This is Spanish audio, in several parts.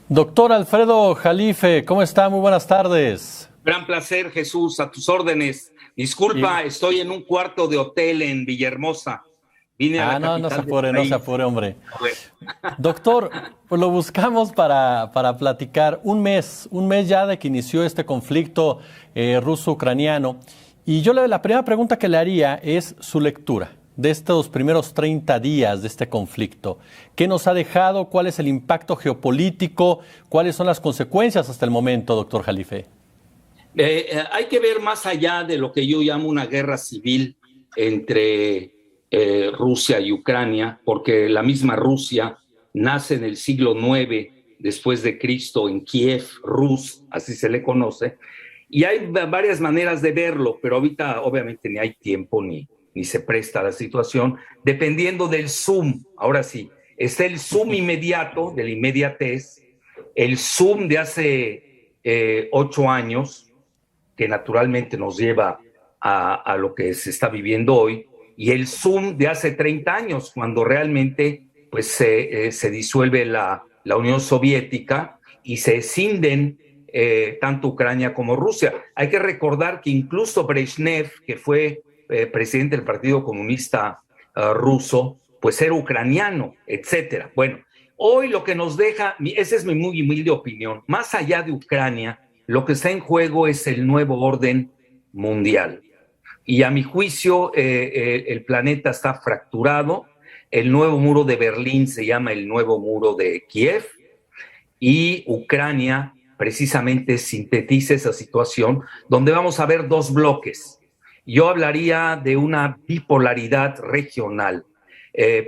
Doctor Alfredo Jalife, ¿cómo está? Muy buenas tardes. Gran placer, Jesús, a tus órdenes. Disculpa, Y- estoy en un cuarto de hotel en Villahermosa. Vine a la no, no se capital del apure, no se país. apure, hombre. A ver, Doctor, pues lo buscamos para platicar un mes ya de que inició este conflicto ruso-ucraniano. Y yo la primera pregunta que le haría es su lectura de estos primeros 30 días de este conflicto. ¿Qué nos ha dejado? ¿Cuál es el impacto geopolítico? ¿Cuáles son las consecuencias hasta el momento, doctor Jalife? hay que ver más allá de lo que yo llamo una guerra civil entre Rusia y Ucrania, porque la misma Rusia nace en el siglo IX después de Cristo en Kiev, Rus, así se le conoce, y hay varias maneras de verlo, pero ahorita obviamente ni hay tiempo ni se presta a la situación, dependiendo del zoom. Ahora sí, está el zoom inmediato, de la inmediatez, el zoom de hace 8 años, que naturalmente nos lleva a lo que se está viviendo hoy, y el Zoom de hace 30 años, cuando realmente pues, se disuelve la Unión Soviética y se escinden tanto Ucrania como Rusia. Hay que recordar que incluso Brezhnev, que fue presidente del Partido Comunista ruso, pues era ucraniano, etcétera. Bueno, hoy lo que nos deja, esa es mi muy humilde opinión, más allá de Ucrania, lo que está en juego es el nuevo orden mundial. Y a mi juicio, el planeta está fracturado. El nuevo muro de Berlín se llama el nuevo muro de Kiev, y Ucrania precisamente sintetiza esa situación donde vamos a ver dos bloques. Yo hablaría de una bipolaridad regional.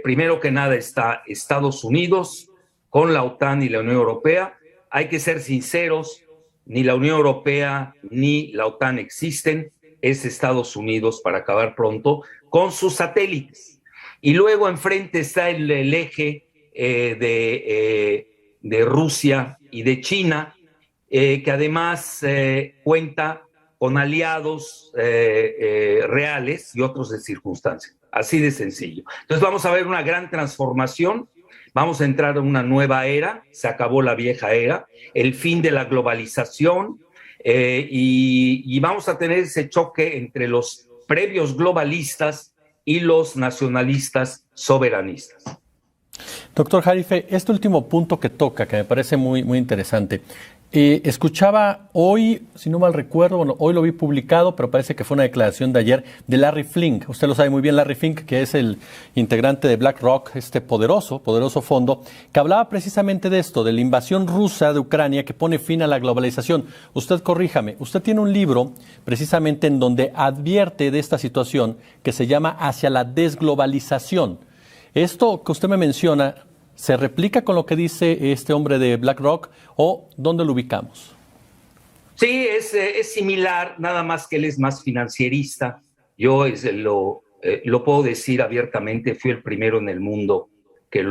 Primero que nada está Estados Unidos con la OTAN y la Unión Europea. Hay que ser sinceros, ni la Unión Europea ni la OTAN existen, es Estados Unidos, para acabar pronto, con sus satélites. Y luego enfrente está el eje de Rusia y de China, que además cuenta con aliados reales y otros de circunstancia. Así de sencillo. Entonces vamos a ver una gran transformación. Vamos a entrar en una nueva era, se acabó la vieja era, el fin de la globalización, y vamos a tener ese choque entre los previos globalistas y los nacionalistas soberanistas. Doctor Jalife, este último punto que toca, que me parece muy interesante, escuchaba hoy, si no mal recuerdo, bueno, hoy lo vi publicado, pero parece que fue una declaración de ayer de Larry Fink. Usted lo sabe muy bien, Larry Fink, que es el integrante de BlackRock, este poderoso fondo, que hablaba precisamente de esto, de la invasión rusa de Ucrania que pone fin a la globalización. Usted corríjame, usted tiene un libro precisamente en donde advierte de esta situación que se llama Hacia la desglobalización. Esto que usted me menciona, ¿se replica con lo que dice este hombre de BlackRock o dónde lo ubicamos? Sí, es similar, nada más que él es más financierista. Yo lo puedo decir abiertamente, fui el primero en el mundo que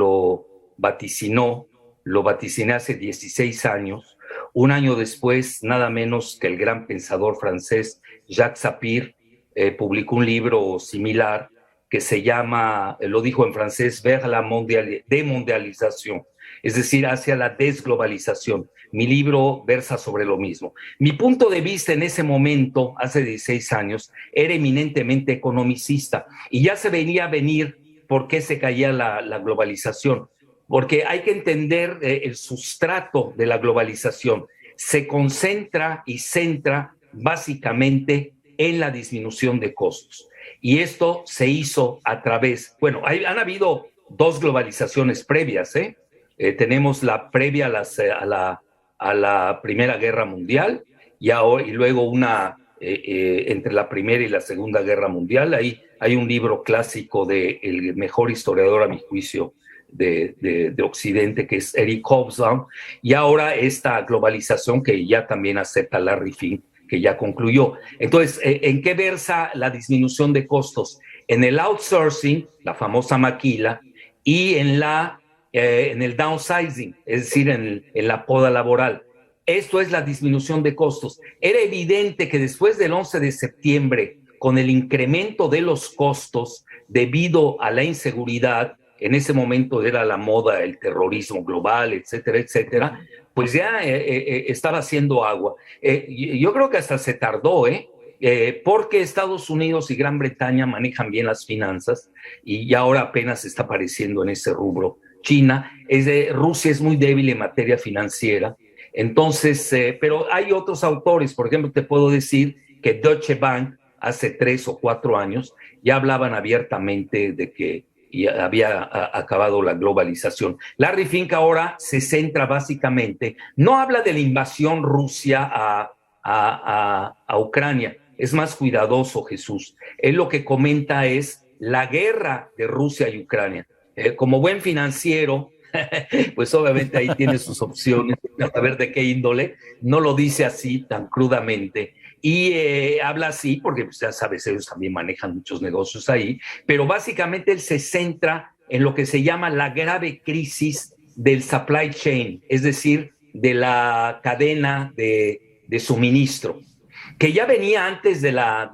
vaticinó, lo vaticiné hace 16 años. Un año después, nada menos que el gran pensador francés Jacques Sapir publicó un libro similar que se llama, lo dijo en francés, vers la demondialización, es decir, hacia la desglobalización. Mi libro versa sobre lo mismo. Mi punto de vista en ese momento, hace 16 años, era eminentemente economicista, y ya se venía a venir por qué se caía la globalización, porque hay que entender el sustrato de la globalización. Se concentra y centra básicamente en la disminución de costos. Y esto se hizo a través, bueno, han habido dos globalizaciones previas, tenemos la previa a la Primera Guerra Mundial, y luego una entre la Primera y la Segunda Guerra Mundial. Ahí hay un libro clásico del mejor historiador, a mi juicio, de Occidente, que es Eric Hobsbawm, y ahora esta globalización que ya también acepta Larry Fink, que ya concluyó. Entonces, ¿en qué versa la disminución de costos? En el outsourcing, la famosa maquila, y en el downsizing, es decir, en la poda laboral. Esto es la disminución de costos. Era evidente que después del 11 de septiembre, con el incremento de los costos debido a la inseguridad, en ese momento era la moda, el terrorismo global, etcétera, etcétera, pues ya estaba haciendo agua. Yo creo que hasta se tardó, porque Estados Unidos y Gran Bretaña manejan bien las finanzas y ahora apenas está apareciendo en ese rubro. China, Rusia es muy débil en materia financiera, entonces, pero hay otros autores, por ejemplo, te puedo decir que Deutsche Bank hace 3 o 4 años ya hablaban abiertamente de que ya había acabado la globalización. Larry Fink ahora se centra básicamente, no habla de la invasión Rusia a Ucrania, es más cuidadoso Jesús. Él lo que comenta es la guerra de Rusia y Ucrania. Como buen financiero, pues obviamente ahí tiene sus opciones, a ver de qué índole, no lo dice así tan crudamente. Y habla así porque pues, ya sabes, ellos también manejan muchos negocios ahí, pero básicamente él se centra en lo que se llama la grave crisis del supply chain, es decir, de la cadena de suministro, que ya venía antes de la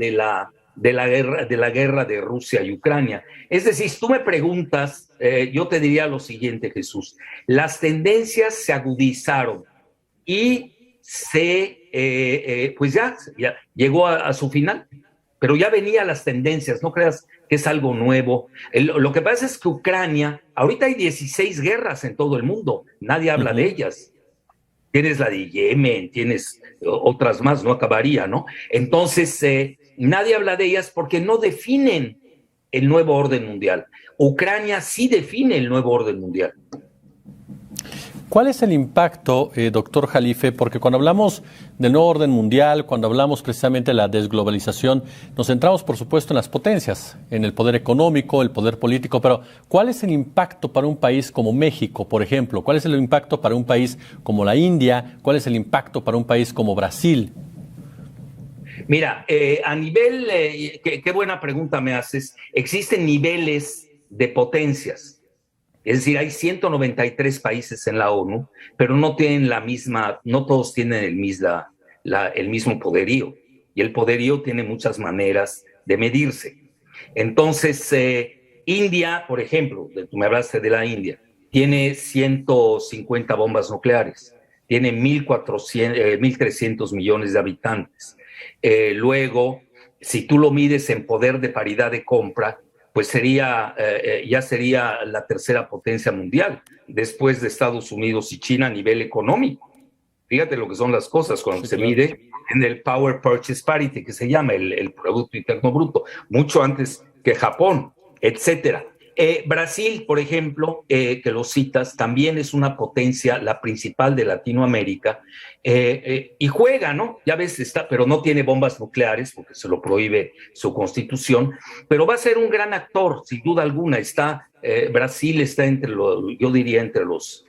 guerra de Rusia y Ucrania. Es decir, si tú me preguntas, yo te diría lo siguiente, Jesús, las tendencias se agudizaron y pues ya llegó a su final, pero ya venían las tendencias, no creas que es algo nuevo. Lo que pasa es que Ucrania, ahorita hay 16 guerras en todo el mundo, nadie habla de ellas. Tienes la de Yemen, tienes otras más, no acabaría, ¿no? Entonces, nadie habla de ellas porque no definen el nuevo orden mundial. Ucrania sí define el nuevo orden mundial. ¿Cuál es el impacto, doctor Jalife? Porque cuando hablamos del nuevo orden mundial, cuando hablamos precisamente de la desglobalización, nos centramos, por supuesto, en las potencias, en el poder económico, el poder político, pero ¿cuál es el impacto para un país como México, por ejemplo? ¿Cuál es el impacto para un país como la India? ¿Cuál es el impacto para un país como Brasil? Mira, a nivel, qué buena pregunta me haces. Existen niveles de potencias. Es decir, hay 193 países en la ONU, pero no tienen no todos tienen el mismo poderío. Y el poderío tiene muchas maneras de medirse. Entonces, India, por ejemplo, tú me hablaste de la India, tiene 150 bombas nucleares, tiene 1.300 millones de habitantes. Luego, si tú lo mides en poder de paridad de compra, pues ya sería la tercera potencia mundial, después de Estados Unidos y China a nivel económico. Fíjate lo que son las cosas cuando se mide en el Power Purchase Parity, que se llama el Producto Interno Bruto, mucho antes que Japón, etcétera. Brasil, por ejemplo, que lo citas, también es una potencia, la principal de Latinoamérica, y juega, ¿no? Ya ves, pero no tiene bombas nucleares porque se lo prohíbe su constitución, pero va a ser un gran actor, sin duda alguna. Brasil está yo diría entre los,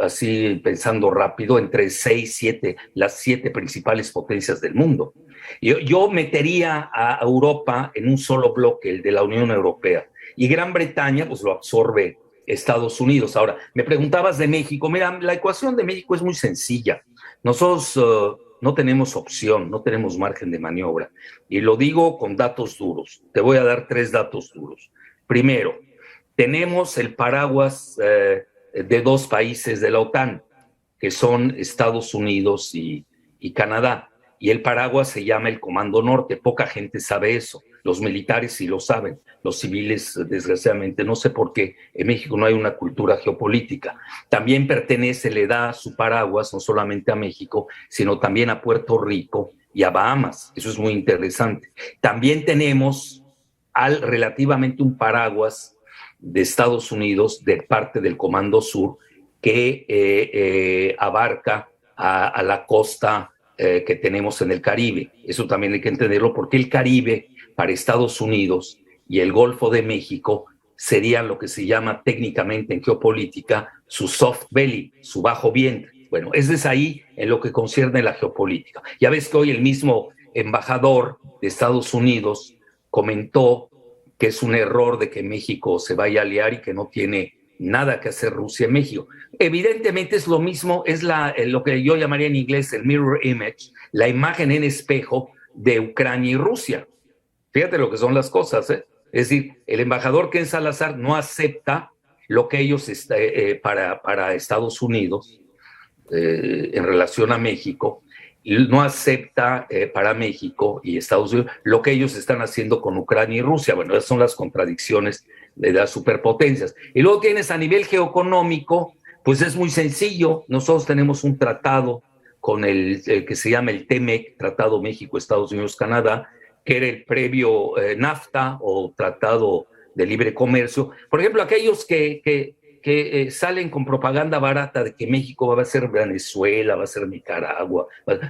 así pensando rápido, entre 6, 7, las 7 principales potencias del mundo. Yo metería a Europa en un solo bloque, el de la Unión Europea. Y Gran Bretaña, pues lo absorbe Estados Unidos. Ahora, me preguntabas de México. Mira, la ecuación de México es muy sencilla. Nosotros no tenemos opción, no tenemos margen de maniobra. Y lo digo con datos duros. Te voy a dar 3 datos duros. Primero, tenemos el paraguas de 2 países de la OTAN, que son Estados Unidos y Canadá. Y el paraguas se llama el Comando Norte. Poca gente sabe eso. Los militares sí lo saben, los civiles, desgraciadamente, no sé por qué en México no hay una cultura geopolítica. También le da su paraguas no solamente a México, sino también a Puerto Rico y a Bahamas. Eso es muy interesante. También tenemos relativamente un paraguas de Estados Unidos de parte del Comando Sur que abarca a la costa que tenemos en el Caribe. Eso también hay que entenderlo porque el Caribe para Estados Unidos y el Golfo de México sería lo que se llama técnicamente en geopolítica su soft belly, su bajo vientre. Bueno, ese es ahí en lo que concierne la geopolítica. Ya ves que hoy el mismo embajador de Estados Unidos comentó que es un error de que México se vaya a aliar y que no tiene nada que hacer Rusia en México. Evidentemente es lo mismo, es lo que yo llamaría en inglés el mirror image, la imagen en espejo de Ucrania y Rusia. Fíjate lo que son las cosas, ¿eh? Es decir, el embajador Ken Salazar no acepta lo que ellos para Estados Unidos en relación a México, y no acepta para México y Estados Unidos lo que ellos están haciendo con Ucrania y Rusia. Bueno, esas son las contradicciones de las superpotencias. Y luego tienes a nivel geoeconómico, pues es muy sencillo. Nosotros tenemos un tratado con el que se llama el TEMEC, Tratado México, Estados Unidos, Canadá, que era el previo NAFTA o Tratado de Libre Comercio. Por ejemplo, aquellos que salen con propaganda barata de que México va a ser Venezuela, va a ser Nicaragua,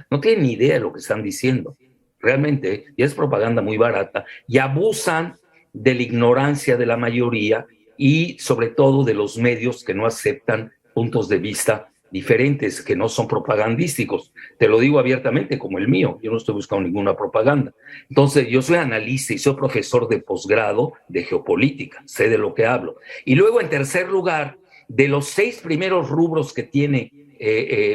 no tienen ni idea de lo que están diciendo, realmente, y es propaganda muy barata, y abusan de la ignorancia de la mayoría y sobre todo de los medios que no aceptan puntos de vista diferentes, que no son propagandísticos. Te lo digo abiertamente, como el mío, yo no estoy buscando ninguna propaganda. Entonces, yo soy analista y soy profesor de posgrado de geopolítica, sé de lo que hablo. Y luego, en tercer lugar, de los 6 primeros rubros que tiene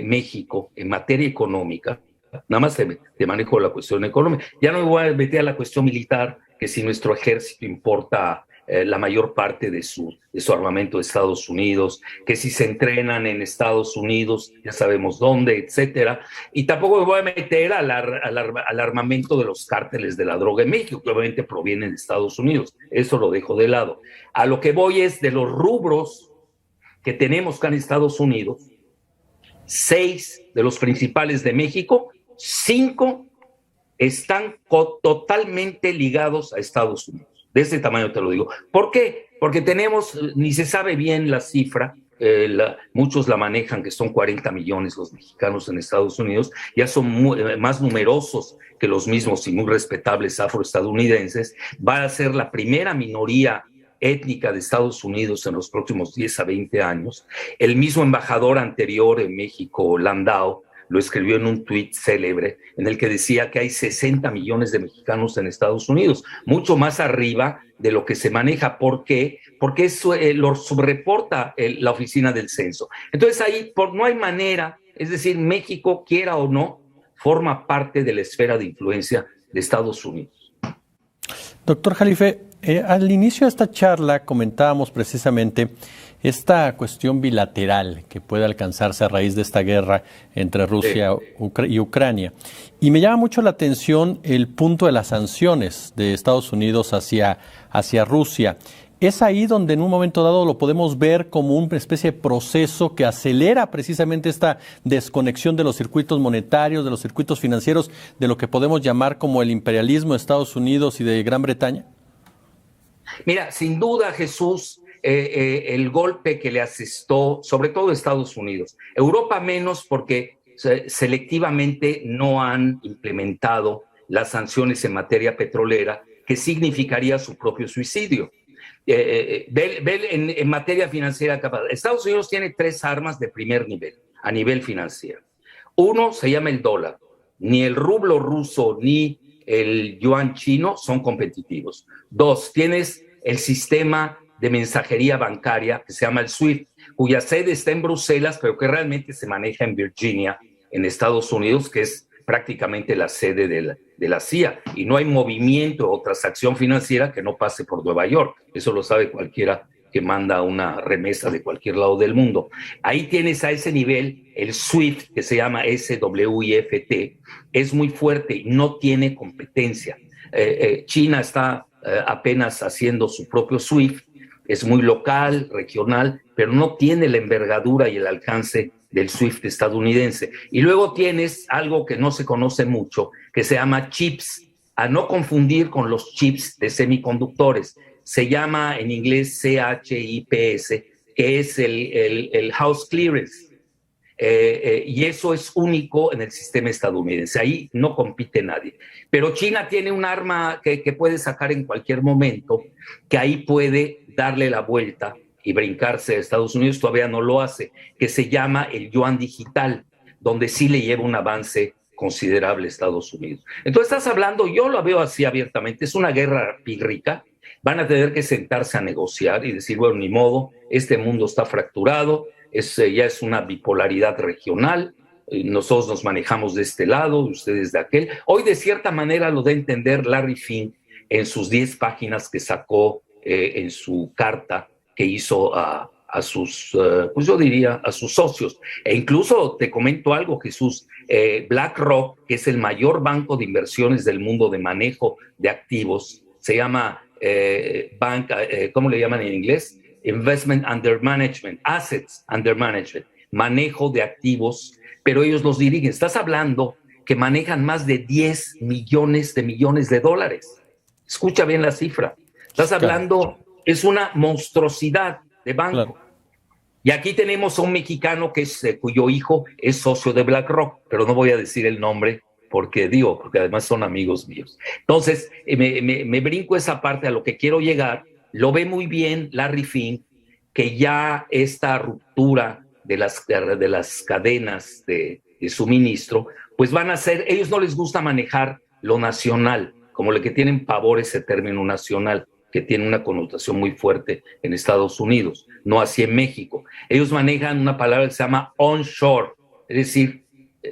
México en materia económica, nada más te manejo la cuestión económica, ya no me voy a meter a la cuestión militar, que si nuestro ejército importa la mayor parte de su armamento de Estados Unidos, que si se entrenan en Estados Unidos, ya sabemos dónde, etcétera. Y tampoco me voy a meter al armamento de los cárteles de la droga en México, que obviamente provienen de Estados Unidos. Eso lo dejo de lado. A lo que voy es de los rubros que tenemos acá en Estados Unidos, 6 de los principales de México, 5 están totalmente ligados a Estados Unidos. De ese tamaño te lo digo. ¿Por qué? Porque tenemos, ni se sabe bien la cifra, muchos la manejan que son 40 millones los mexicanos en Estados Unidos, ya son más numerosos que los mismos y muy respetables afroestadounidenses. Va a ser la primera minoría étnica de Estados Unidos en los próximos 10 a 20 años. El mismo embajador anterior en México, Landau, lo escribió en un tuit célebre en el que decía que hay 60 millones de mexicanos en Estados Unidos, mucho más arriba de lo que se maneja. ¿Por qué? Porque eso lo subreporta la oficina del censo. Entonces ahí no hay manera, es decir, México, quiera o no, forma parte de la esfera de influencia de Estados Unidos. Doctor Jalife, al inicio de esta charla comentábamos precisamente esta cuestión bilateral que puede alcanzarse a raíz de esta guerra entre Rusia y Ucrania. Y me llama mucho la atención el punto de las sanciones de Estados Unidos hacia Rusia. Es ahí donde en un momento dado lo podemos ver como una especie de proceso que acelera precisamente esta desconexión de los circuitos monetarios, de los circuitos financieros, de lo que podemos llamar como el imperialismo de Estados Unidos y de Gran Bretaña. Mira, sin duda, Jesús, el golpe que le asestó, sobre todo Estados Unidos, Europa menos porque selectivamente no han implementado las sanciones en materia petrolera, que significaría su propio suicidio. En materia financiera, Estados Unidos tiene 3 armas de primer nivel, a nivel financiero. Uno se llama el dólar. Ni el rublo ruso ni el yuan chino son competitivos. 2, tienes el sistema de mensajería bancaria que se llama el SWIFT, cuya sede está en Bruselas, pero que realmente se maneja en Virginia, en Estados Unidos, que es prácticamente la sede de la CIA, y no hay movimiento o transacción financiera que no pase por Nueva York. Eso lo sabe cualquiera que manda una remesa de cualquier lado del mundo. Ahí tienes a ese nivel el SWIFT, que se llama SWIFT, es muy fuerte y no tiene competencia. China está apenas haciendo su propio SWIFT, es muy local, regional, pero no tiene la envergadura y el alcance del SWIFT estadounidense. Y luego tienes algo que no se conoce mucho, que se llama chips, a no confundir con los chips de semiconductores. Se llama en inglés CHIPS, que es el House Clearance. Y eso es único en el sistema estadounidense. Ahí no compite nadie. Pero China tiene un arma que puede sacar en cualquier momento, que ahí puede darle la vuelta y brincarse a Estados Unidos. Todavía no lo hace, que se llama el yuan digital, donde sí le lleva un avance considerable a Estados Unidos. Entonces estás hablando, yo lo veo así abiertamente, es una guerra pírrica. Van a tener que sentarse a negociar y decir, bueno, ni modo, este mundo está fracturado, ya es una bipolaridad regional, nosotros nos manejamos de este lado, ustedes de aquel. Hoy de cierta manera lo da a entender Larry Fink, en sus 10 páginas que sacó en su carta que hizo a sus, pues yo diría, a sus socios. E incluso te comento algo, Jesús, BlackRock, que es el mayor banco de inversiones del mundo de manejo de activos, se llama ¿cómo le llaman en inglés? Investment Under Management, Assets Under Management, manejo de activos, pero ellos los dirigen. Estás hablando que manejan más de 10 millones de dólares. Escucha bien la cifra. Estás hablando, es una monstruosidad de banco. Claro. Y aquí tenemos a un mexicano que es, cuyo hijo es socio de BlackRock, pero no voy a decir el nombre porque además son amigos míos. Entonces, me brinco esa parte a lo que quiero llegar. Lo ve muy bien Larry Fink, que ya esta ruptura de las cadenas de suministro, pues van a ser, ellos no les gusta manejar lo nacional, como le que tienen pavor ese término nacional, que tiene una connotación muy fuerte en Estados Unidos, no así en México. Ellos manejan una palabra que se llama onshore, es decir,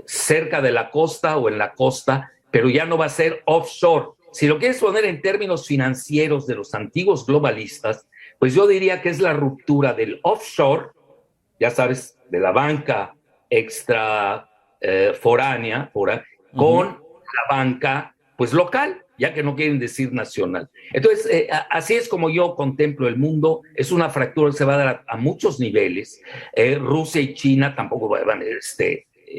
cerca de la costa o en la costa, pero ya no va a ser offshore. Si lo quieres poner en términos financieros de los antiguos globalistas, pues yo diría que es la ruptura del offshore, ya sabes, de la banca extra foránea, con la banca pues local, ya que no quieren decir nacional. Entonces, así es como yo contemplo el mundo. Es una fractura que se va a dar a muchos niveles. Rusia y China tampoco van,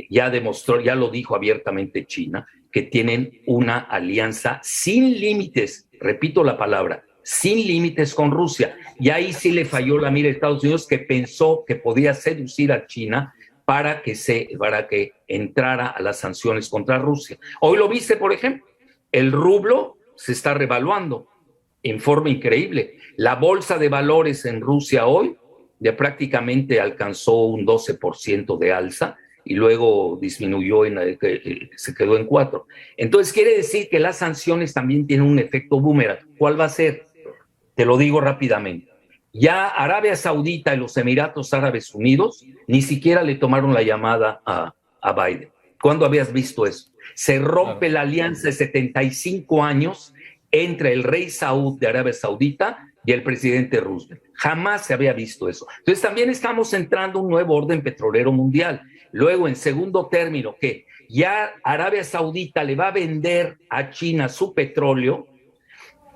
ya demostró, ya lo dijo abiertamente China, que tienen una alianza sin límites, repito la palabra, sin límites con Rusia. Y ahí sí le falló la mira a Estados Unidos, que pensó que podía seducir a China para que entrara a las sanciones contra Rusia. Hoy lo viste, por ejemplo, el rublo se está revaluando en forma increíble. La bolsa de valores en Rusia hoy ya prácticamente alcanzó un 12% de alza y luego disminuyó, se quedó en 4%. Entonces quiere decir que las sanciones también tienen un efecto boomerang. ¿Cuál va a ser? Te lo digo rápidamente. Ya Arabia Saudita y los Emiratos Árabes Unidos ni siquiera le tomaron la llamada a Biden. ¿Cuándo habías visto eso? Se rompe la alianza de 75 años entre el rey Saud de Arabia Saudita y el presidente Roosevelt. Jamás se había visto eso. Entonces también estamos entrando a un nuevo orden petrolero mundial. Luego, en segundo término, que ya Arabia Saudita le va a vender a China su petróleo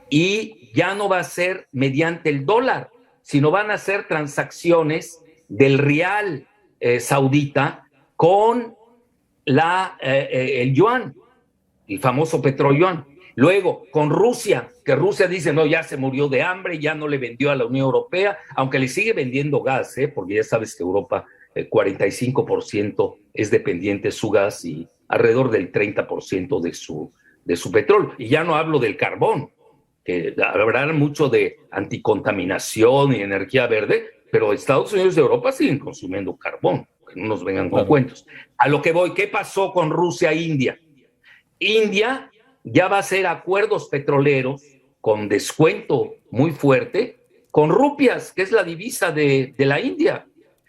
y ya no va a ser mediante el dólar, sino van a ser transacciones del rial saudita con el yuan, el famoso petroyuan. Luego, con Rusia, que Rusia dice, no, ya se murió de hambre, ya no le vendió a la Unión Europea, aunque le sigue vendiendo gas, porque ya sabes que Europa, el 45% es dependiente de su gas y alrededor del 30% de su petróleo. Y ya no hablo del carbón, que hablarán mucho de anticontaminación y energía verde, pero Estados Unidos y Europa siguen consumiendo carbón, que no nos vengan con cuentos. A lo que voy, ¿qué pasó con Rusia e India? India ya va a hacer acuerdos petroleros con descuento muy fuerte con rupias, que es la divisa de la India.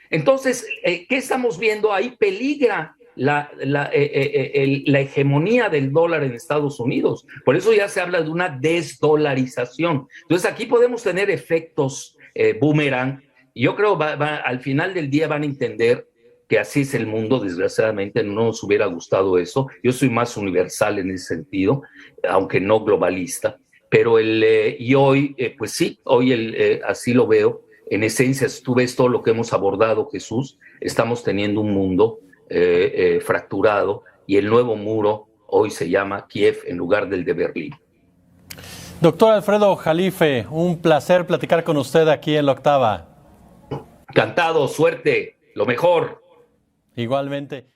Entonces, ¿qué estamos viendo? Ahí peligra la hegemonía del dólar en Estados Unidos. Por eso ya se habla de una desdolarización. Entonces, aquí podemos tener efectos boomerang. Y yo creo al final del día van a entender que así es el mundo. Desgraciadamente no nos hubiera gustado eso. Yo soy más universal en ese sentido, aunque no globalista. Pero y hoy, pues sí, hoy así lo veo. En esencia, si tú ves todo lo que hemos abordado, Jesús, estamos teniendo un mundo fracturado y el nuevo muro hoy se llama Kiev en lugar del de Berlín. Doctor Alfredo Jalife, un placer platicar con usted aquí en La Octava. Encantado, suerte, lo mejor. Igualmente.